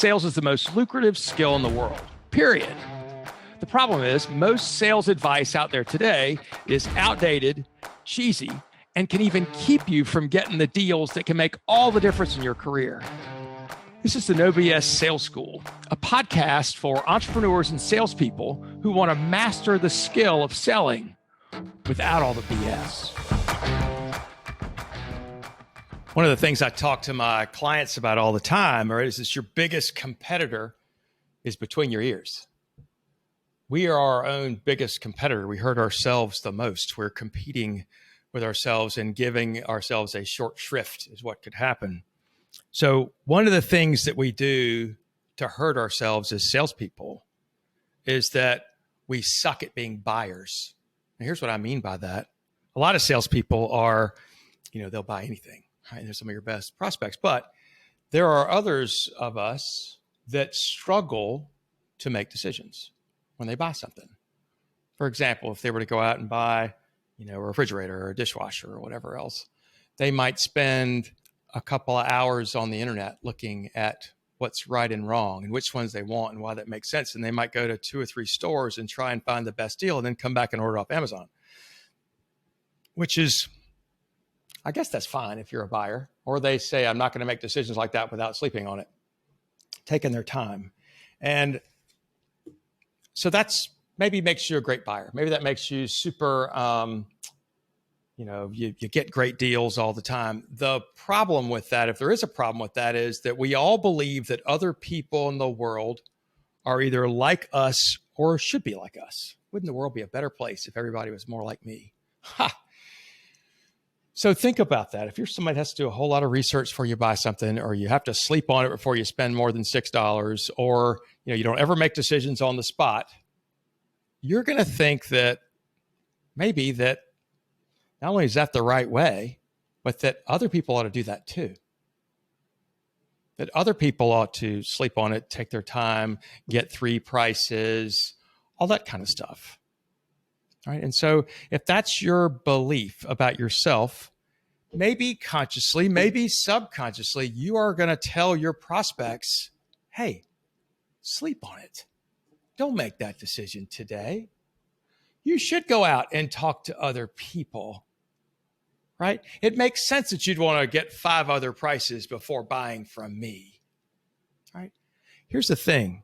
sales is the most lucrative skill in the world, period. The problem is most sales advice out there today is outdated, cheesy, and can even keep you from getting the deals that can make all the difference in your career. This is the No BS Sales School, a podcast for entrepreneurs and salespeople who want to master the skill of selling without all the BS. One of the things I talk to my clients about all the time is that your biggest competitor is between your ears. We are our own biggest competitor. We hurt ourselves the most. We're competing with ourselves and giving ourselves a short shrift is what could happen. So one of the things that we do to hurt ourselves as salespeople is that we suck at being buyers. And here's what I mean by that. A lot of salespeople are, they'll buy anything. Right? They're some of your best prospects. But there are others of us that struggle to make decisions when they buy something. For example, if they were to go out and buy, a refrigerator or a dishwasher or whatever else, they might spend a couple of hours on the internet looking at what's right and wrong and which ones they want and why that makes sense. And they might go to 2 or 3 stores and try and find the best deal and then come back and order off Amazon, which is, I guess that's fine if you're a buyer. Or they say, I'm not going to make decisions like that without sleeping on it, taking their time. And so that's maybe makes you a great buyer. Maybe that makes you super, you get great deals all the time. The problem with that, if there is a problem with that, is that we all believe that other people in the world are either like us or should be like us. Wouldn't the world be a better place if everybody was more like me? Ha! So think about that. If you're somebody that has to do a whole lot of research before you buy something, or you have to sleep on it before you spend more than $6, or you don't ever make decisions on the spot, you're going to think that maybe that not only is that the right way, but that other people ought to do that too. That other people ought to sleep on it, take their time, get 3 prices, all that kind of stuff. Right? And so if that's your belief about yourself, maybe consciously, maybe subconsciously, you are going to tell your prospects, hey, sleep on it. Don't make that decision today. You should go out and talk to other people, right? It makes sense that you'd want to get 5 other prices before buying from me, right? Here's the thing.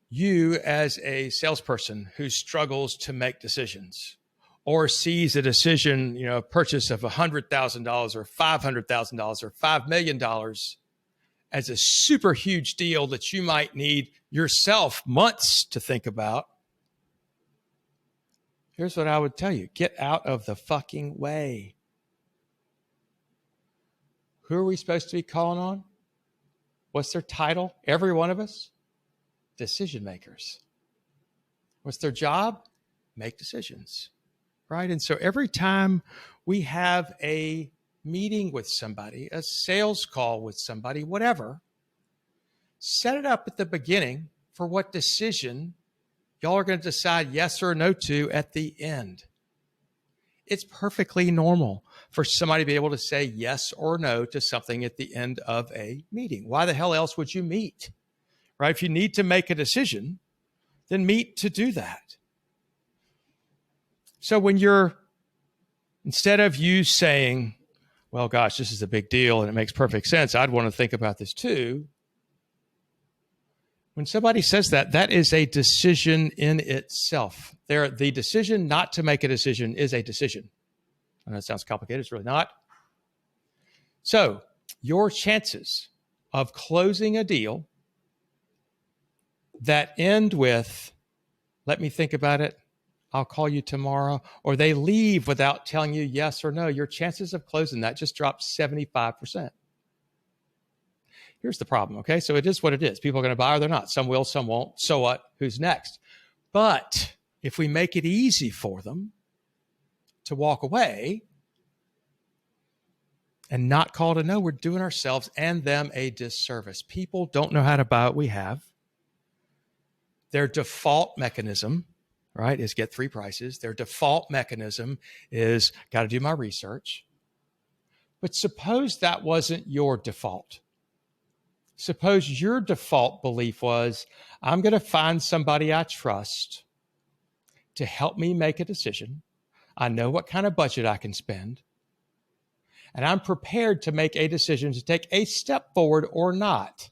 You as a salesperson who struggles to make decisions or sees a decision, purchase of $100,000 or $500,000 or $5 million as a super huge deal that you might need yourself months to think about. Here's what I would tell you. Get out of the fucking way. Who are we supposed to be calling on? What's their title? Every one of us? Decision makers. What's their job? Make decisions, right? And so every time we have a meeting with somebody, a sales call with somebody, whatever, set it up at the beginning for what decision y'all are going to decide yes or no to at the end. It's perfectly normal for somebody to be able to say yes or no to something at the end of a meeting. Why the hell else would you meet? Right? If you need to make a decision, then meet to do that. So when instead of you saying, well, gosh, this is a big deal and it makes perfect sense, I'd want to think about this too. When somebody says that, that is a decision in itself. The decision not to make a decision is a decision. I know it sounds complicated. It's really not. So your chances of closing a deal that end with, let me think about it, I'll call you tomorrow, or they leave without telling you yes or no, your chances of closing that just drop 75%. Here's the problem, okay? So it is what it is. People are going to buy or they're not. Some will, some won't. So what? Who's next? But if we make it easy for them to walk away and not call it a no, we're doing ourselves and them a disservice. People don't know how to buy what we have. Their default mechanism, right, is get 3 prices. Their default mechanism is got to do my research. But suppose that wasn't your default. Suppose your default belief was, I'm going to find somebody I trust to help me make a decision. I know what kind of budget I can spend, and I'm prepared to make a decision to take a step forward or not.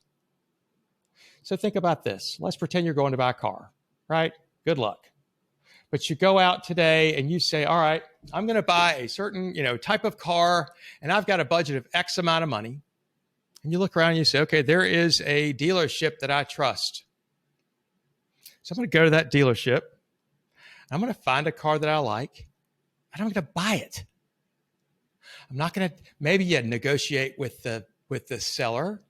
So think about this. Let's pretend you're going to buy a car, right? Good luck. But you go out today and you say, all right, I'm going to buy a certain, type of car, and I've got a budget of X amount of money. And you look around and you say, okay, there is a dealership that I trust. So I'm going to go to that dealership. I'm going to find a car that I like, and I'm going to buy it. I'm not going to, maybe you negotiate with the seller,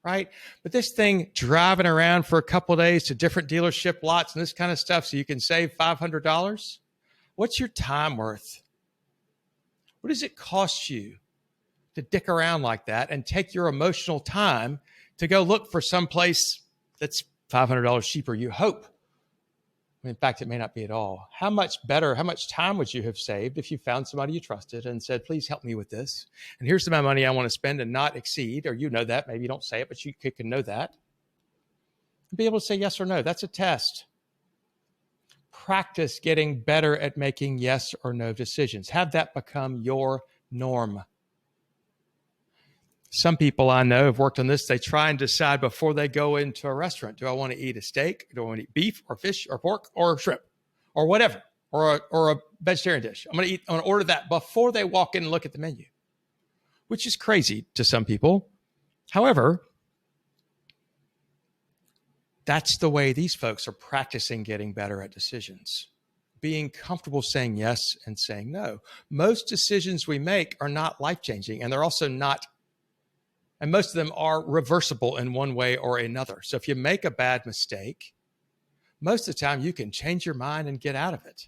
right? But this thing driving around for a couple of days to different dealership lots and this kind of stuff so you can save $500, what's your time worth? What does it cost you to dick around like that and take your emotional time to go look for some place that's $500 cheaper, you hope? In fact, it may not be at all. How much time would you have saved if you found somebody you trusted and said, please help me with this? And here's the amount of money I want to spend and not exceed, or you know that. Maybe you don't say it, but you can know that. And be able to say yes or no. That's a test. Practice getting better at making yes or no decisions. Have that become your norm. Some people I know have worked on this. They try and decide before they go into a restaurant, do I want to eat a steak? Do I want to eat beef or fish or pork or shrimp or whatever, or a vegetarian dish? I'm going to order that before they walk in and look at the menu, which is crazy to some people. However, that's the way these folks are practicing getting better at decisions, being comfortable saying yes and saying no. Most decisions we make are not life-changing, and they're also not. And most of them are reversible in one way or another. So if you make a bad mistake, most of the time you can change your mind and get out of it.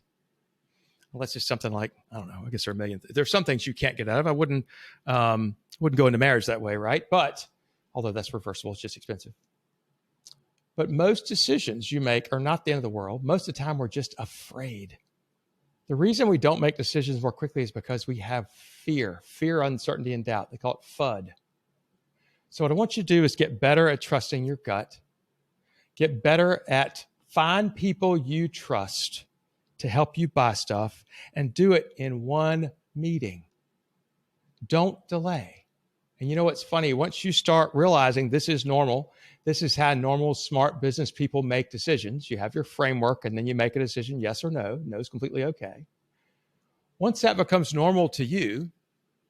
Unless it's something like, I don't know, I guess there are a million. There's some things you can't get out of. I wouldn't go into marriage that way, right? But although that's reversible, it's just expensive. But most decisions you make are not the end of the world. Most of the time we're just afraid. The reason we don't make decisions more quickly is because we have fear, uncertainty, and doubt. They call it FUD. So what I want you to do is get better at trusting your gut. Get better at find people you trust to help you buy stuff, and do it in one meeting. Don't delay. And you know what's funny? Once you start realizing this is normal, this is how normal, smart business people make decisions. You have your framework, and then you make a decision, yes or no. No is completely okay. Once that becomes normal to you,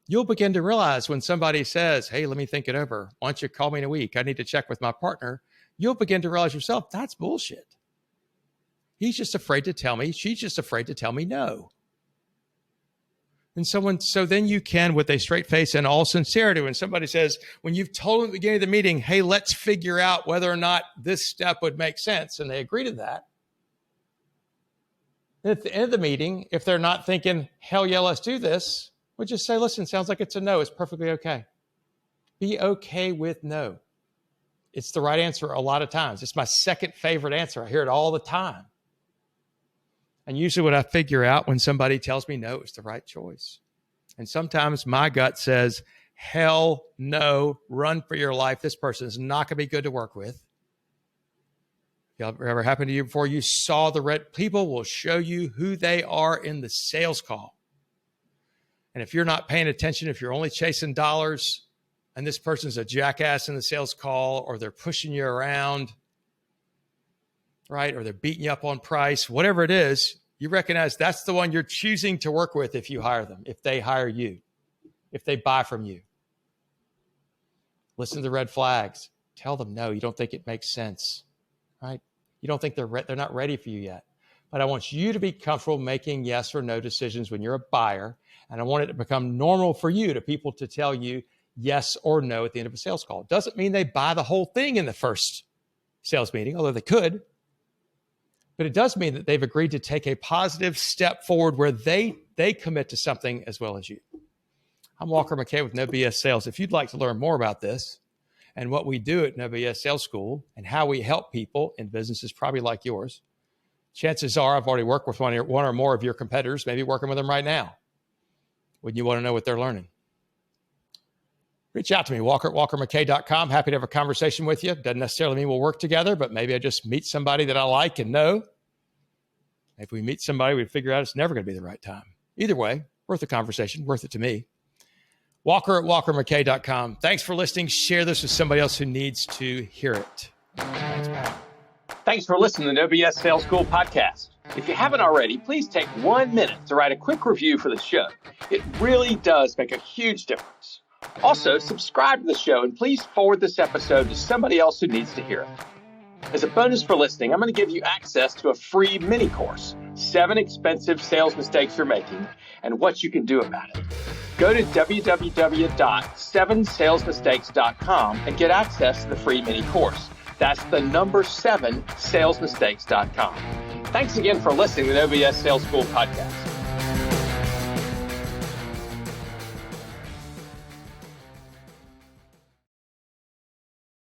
you'll begin to realize when somebody says, hey, let me think it over. Why don't you call me in a week? I need to check with my partner. You'll begin to realize yourself, that's bullshit. He's just afraid to tell me. She's just afraid to tell me no. And so then you can, with a straight face and all sincerity, when somebody says, when you've told them at the beginning of the meeting, hey, let's figure out whether or not this step would make sense, and they agree to that. And at the end of the meeting, if they're not thinking, hell yeah, let's do this, we'll just say, listen, sounds like it's a no. It's perfectly okay. Be okay with no. It's the right answer a lot of times. It's my second favorite answer. I hear it all the time. And usually what I figure out when somebody tells me no, it's the right choice. And sometimes my gut says, hell no, run for your life. This person is not going to be good to work with. Ever happened to you before? You saw the red. People will show you who they are in the sales call. And if you're not paying attention, if you're only chasing dollars and this person's a jackass in the sales call, or they're pushing you around, right? Or they're beating you up on price, whatever it is, you recognize that's the one you're choosing to work with if you hire them, if they hire you, if they buy from you. Listen to the red flags. Tell them no, you don't think it makes sense, right? You don't think they're not ready for you yet. But I want you to be comfortable making yes or no decisions when you're a buyer. And I want it to become normal for you to people to tell you yes or no at the end of a sales call. It doesn't mean they buy the whole thing in the first sales meeting, although they could. But it does mean that they've agreed to take a positive step forward where they commit to something as well as you. I'm Walker McKay with No BS Sales. If you'd like to learn more about this and what we do at No BS Sales School and how we help people in businesses probably like yours, chances are I've already worked with one or more of your competitors, maybe working with them right now. Wouldn't you want to know what they're learning? reach out to me, Walker at walkermckay.com. Happy to have a conversation with you. Doesn't necessarily mean we'll work together, but maybe I just meet somebody that I like and know. If we meet somebody, we figure out it's never going to be the right time. Either way, worth the conversation, worth it to me. Walker at walkermckay.com. Thanks for listening. Share this with somebody else who needs to hear it. Thanks, Pat. Thanks for listening to the OBS Sales School podcast. If you haven't already, please take 1 minute to write a quick review for the show. It really does make a huge difference. Also, subscribe to the show and please forward this episode to somebody else who needs to hear it. As a bonus for listening, I'm going to give you access to a free mini course, 7 expensive sales mistakes you're making and what you can do about it. Go to www.7salesmistakes.com and get access to the free mini course. That's the number 7salesmistakes.com. Thanks again for listening to the OBS Sales School podcast.